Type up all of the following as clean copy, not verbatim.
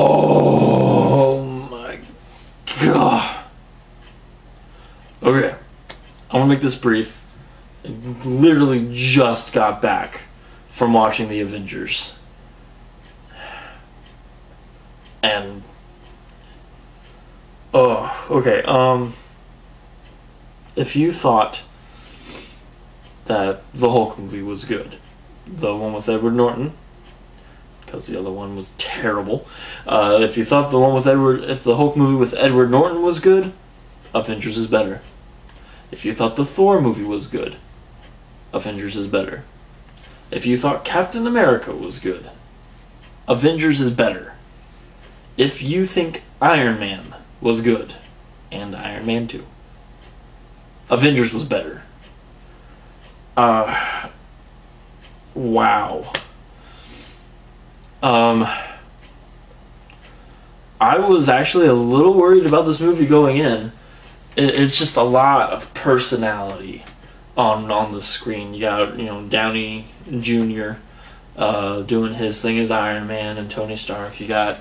Oh my god. Okay, I want to make this brief. I literally just got back from watching the Avengers. And okay, if you thought that the Hulk movie was good, the one with Edward Norton, because the other one was terrible. If you thought if the Hulk movie with Edward Norton was good, Avengers is better. If you thought the Thor movie was good, Avengers is better. If you thought Captain America was good, Avengers is better. If you think Iron Man was good, and Iron Man 2, Avengers was better. Wow. I was actually a little worried about this movie going in. It's just a lot of personality on the screen. You got, Downey Jr. Doing his thing as Iron Man and Tony Stark. You got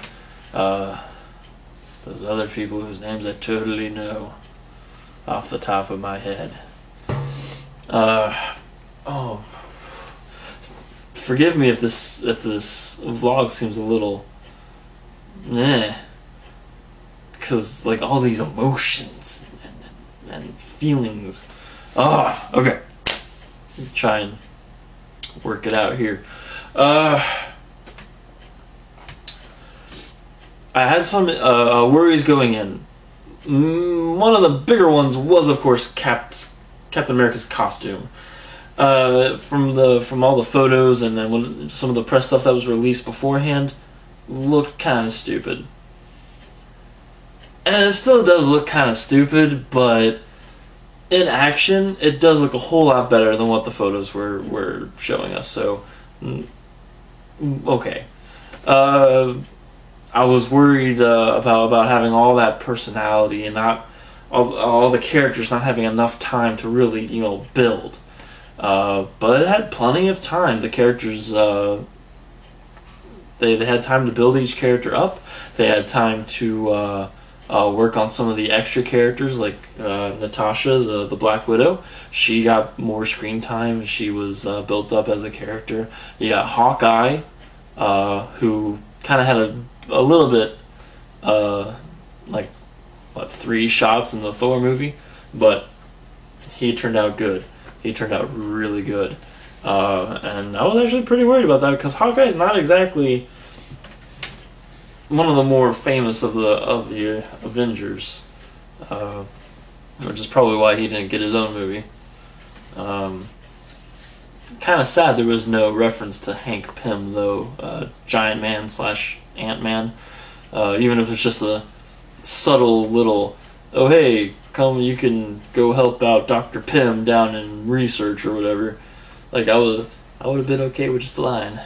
those other people whose names I totally know off the top of my head. Forgive me if this vlog seems a little because like all these emotions and feelings. Okay. Try and work it out here. I had some worries going in. One of the bigger ones was, of course, Captain America's costume. From all the photos and then some of the press stuff that was released beforehand, looked kind of stupid. And it still does look kind of stupid, but in action, it does look a whole lot better than what the photos were showing us. So, okay. I was worried about having all that personality and not all the characters not having enough time to really build. But it had plenty of time. The characters they had time to build each character up. They had time to work on some of the extra characters, like Natasha, the Black Widow. She got more screen time. She was built up as a character. You got Hawkeye, who kind of had a little bit, 3 shots in the Thor movie, but he turned out good. He turned out really good. And I was actually pretty worried about that, because Hawkeye's not exactly one of the more famous of the Avengers, which is probably why he didn't get his own movie. Kind of sad there was no reference to Hank Pym, though, Giant Man / Ant-Man, even if it's just a subtle little, oh hey, come, you can go help out Dr. Pym down in research or whatever. Like, I would have been okay with just a line.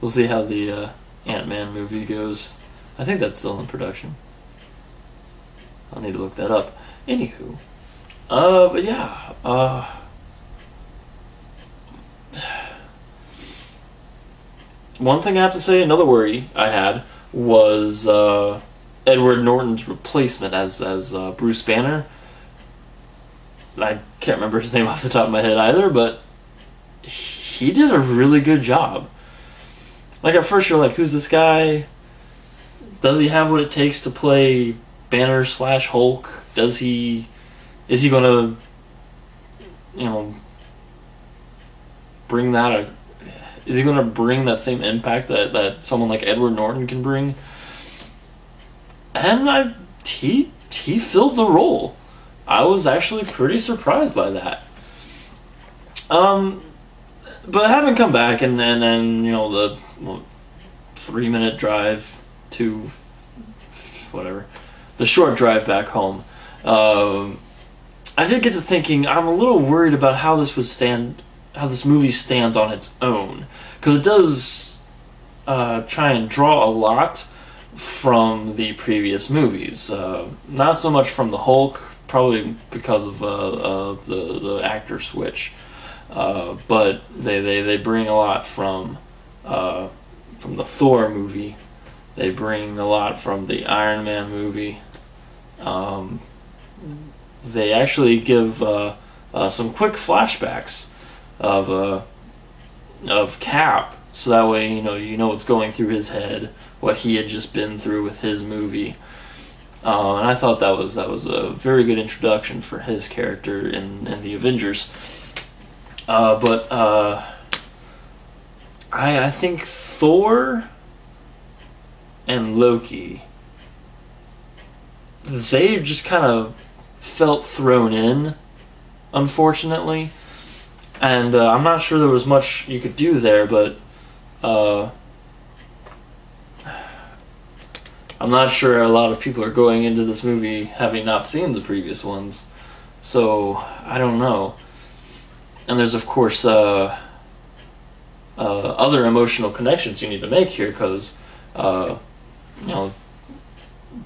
We'll see how the Ant-Man movie goes. I think that's still in production. I'll need to look that up. Anywho, but yeah, one thing I have to say, another worry I had was Edward Norton's replacement as Bruce Banner. I can't remember his name off the top of my head either, but he did a really good job. Like, at first you're like, who's this guy? Does he have what it takes to play Banner / Hulk? Is he gonna, bring that, is he gonna bring that same impact that someone like Edward Norton can bring? And he filled the role. I was actually pretty surprised by that. But having come back and then the 3-minute drive to whatever, the short drive back home, I did get to thinking, I'm a little worried about how this movie stands on its own, because it does try and draw a lot from the previous movies. Not so much from the Hulk, probably because of the actor switch, but they bring a lot from from the Thor movie. They bring a lot from the Iron Man movie. They actually give some quick flashbacks of Cap, so that way you know what's going through his head, what he had just been through with his movie. And I thought that was a very good introduction for his character in the Avengers. But I think Thor and Loki, they just kind of felt thrown in, unfortunately. And I'm not sure there was much you could do there, but I'm not sure a lot of people are going into this movie having not seen the previous ones. So, I don't know. And there's, of course, other emotional connections you need to make here, because,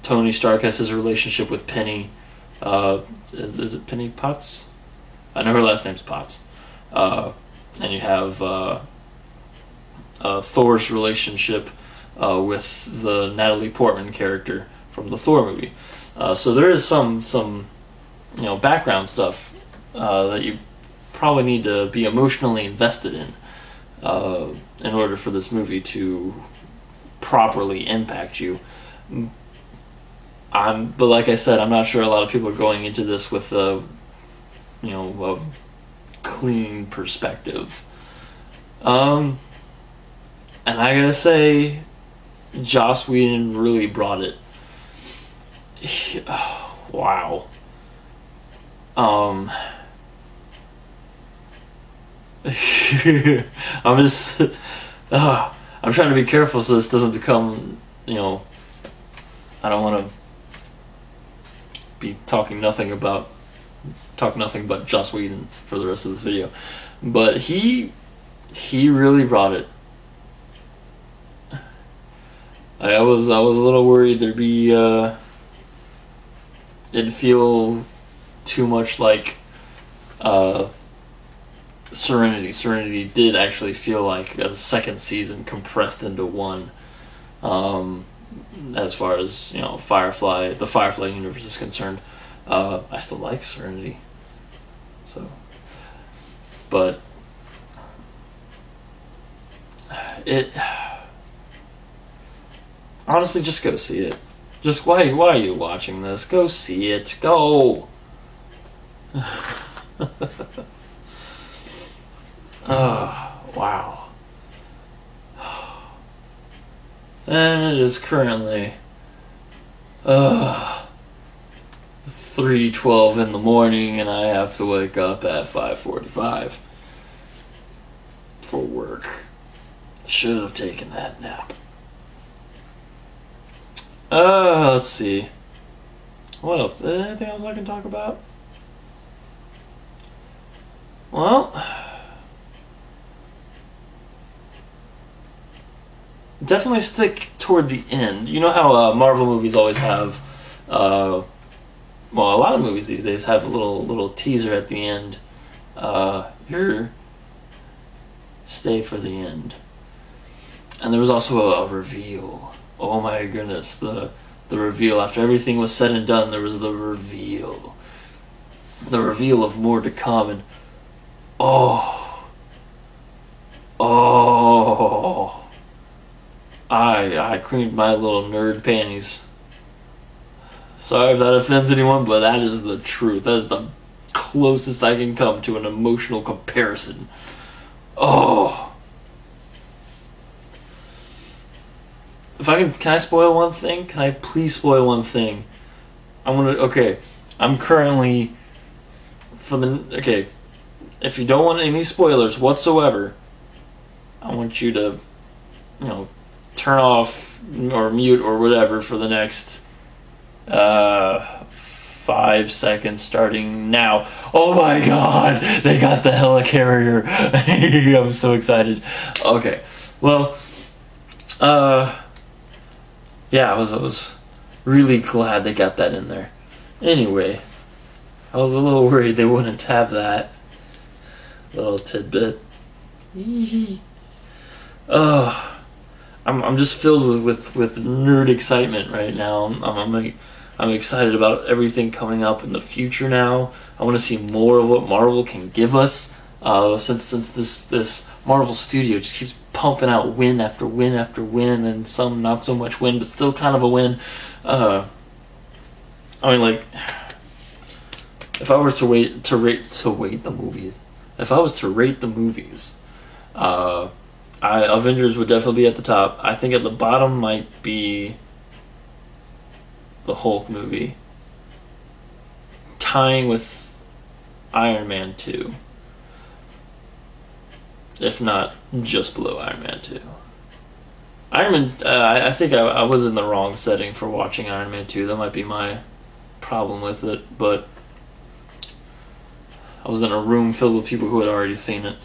Tony Stark has his relationship with Penny. Is it Penny Potts? I know her last name's Potts. And you have Thor's relationship with the Natalie Portman character from the Thor movie. So there is some background stuff that you probably need to be emotionally invested in order for this movie to properly impact you. But like I said, I'm not sure a lot of people are going into this with a clean perspective. And I gotta say, Joss Whedon really brought it. Wow. I'm just I'm trying to be careful so this doesn't become, I don't want to be talking nothing but Joss Whedon for the rest of this video. But he really brought it. I was a little worried there'd be it'd feel too much like Serenity. Serenity did actually feel like a second season compressed into one. As far as the Firefly universe is concerned, I still like Serenity. So, but it honestly, just go see it. Just why are you watching this? Go see it. Go. Wow. And it is currently 3:12 in the morning, and I have to wake up at 5:45 for work. Should have taken that nap. Let's see. What else? Anything else I can talk about? Well, definitely stick toward the end. You know how Marvel movies always have, a lot of movies these days have a little teaser at the end. Here, stay for the end. And there was also a reveal. Oh my goodness, the reveal. After everything was said and done, there was the reveal. The reveal of more to come, and I creamed my little nerd panties. Sorry if that offends anyone, but that is the truth. That is the closest I can come to an emotional comparison. If I can I spoil one thing? Can I please spoil one thing? I'm currently if you don't want any spoilers whatsoever, I want you to, turn off or mute or whatever for the next 5 seconds starting now. Oh my god, they got the helicarrier. I'm so excited. Okay, well, yeah, I was really glad they got that in there. Anyway, I was a little worried they wouldn't have that little tidbit. I'm just filled with nerd excitement right now. I'm excited about everything coming up in the future now. I want to see more of what Marvel can give us. Since this Marvel studio just keeps pumping out win after win after win, and some not so much win, but still kind of a win. I mean, like, if I were to rate the movies, if I was to rate the movies, Avengers would definitely be at the top. I think at the bottom might be the Hulk movie, tying with Iron Man 2, if not just below Iron Man 2. Iron Man, I think I was in the wrong setting for watching Iron Man 2. That might be my problem with it, but I was in a room filled with people who had already seen it,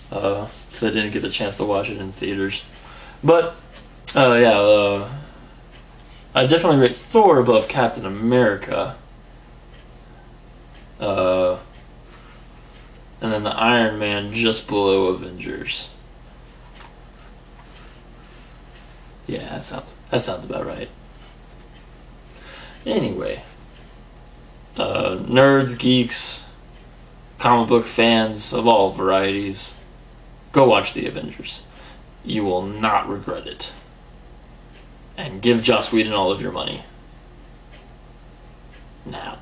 because I didn't get the chance to watch it in theaters. But, I definitely rate Thor above Captain America. And then the Iron Man just below Avengers. Yeah, that sounds about right. Anyway, nerds, geeks, comic book fans of all varieties, go watch the Avengers. You will not regret it. And give Joss Whedon all of your money. Now.